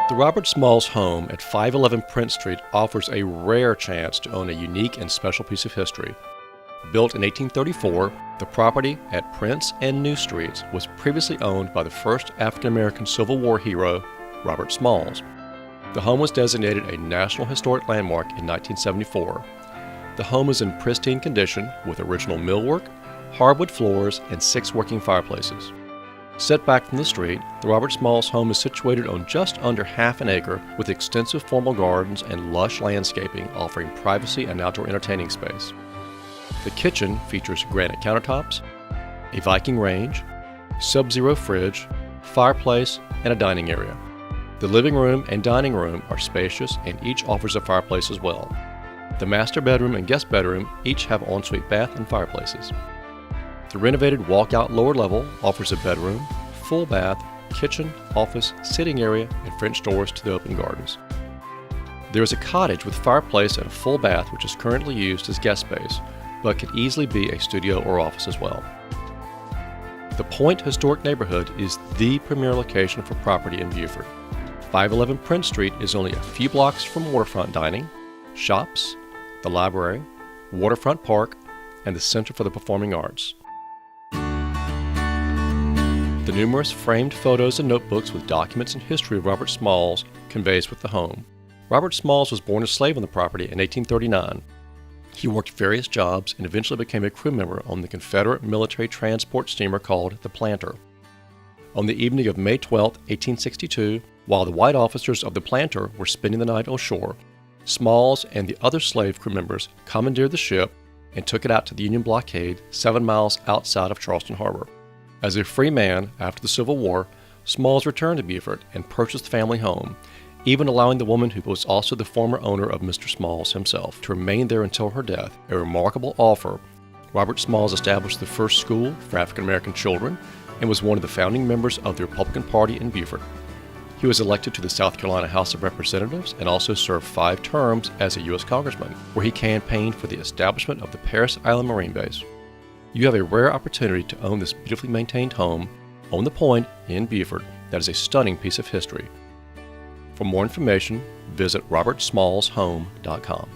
The Robert Smalls home at 511 Prince Street offers a rare chance to own a unique and special piece of history. Built in 1834, the property at Prince and New Streets was previously owned by the first African-American Civil War hero, Robert Smalls. The home was designated a National Historic Landmark in 1974. The home is in pristine condition with original millwork, hardwood floors, and 6 working fireplaces. Set back from the street, the Robert Smalls home is situated on just under half an acre with extensive formal gardens and lush landscaping offering privacy and outdoor entertaining space. The kitchen features granite countertops, a Viking range, sub-zero fridge, fireplace, and a dining area. The living room and dining room are spacious and each offers a fireplace as well. The master bedroom and guest bedroom each have ensuite bath and fireplaces. The renovated walkout lower level offers a bedroom, full bath, kitchen, office, sitting area, and French doors to the open gardens. There is a cottage with fireplace and a full bath which is currently used as guest space, but could easily be a studio or office as well. The Point Historic Neighborhood is the premier location for property in Beaufort. 511 Prince Street is only a few blocks from waterfront dining, shops, the library, waterfront park, and the Center for the Performing Arts. The numerous framed photos and notebooks with documents and history of Robert Smalls conveys with the home. Robert Smalls was born a slave on the property in 1839. He worked various jobs and eventually became a crew member on the Confederate military transport steamer called the Planter. On the evening of May 12, 1862, while the white officers of the Planter were spending the night on shore, Smalls and the other slave crew members commandeered the ship and took it out to the Union blockade 7 miles outside of Charleston Harbor. As a free man after the Civil War, Smalls returned to Beaufort and purchased the family home, even allowing the woman who was also the former owner of Mr. Smalls himself to remain there until her death. A remarkable offer. Robert Smalls established the first school for African American children and was one of the founding members of the Republican Party in Beaufort. He was elected to the South Carolina House of Representatives and also served 5 terms as a U.S. Congressman, where he campaigned for the establishment of the Parris Island Marine Base. You have a rare opportunity to own this beautifully maintained home on the Point in Beaufort that is a stunning piece of history. For more information, visit robertsmallshome.com.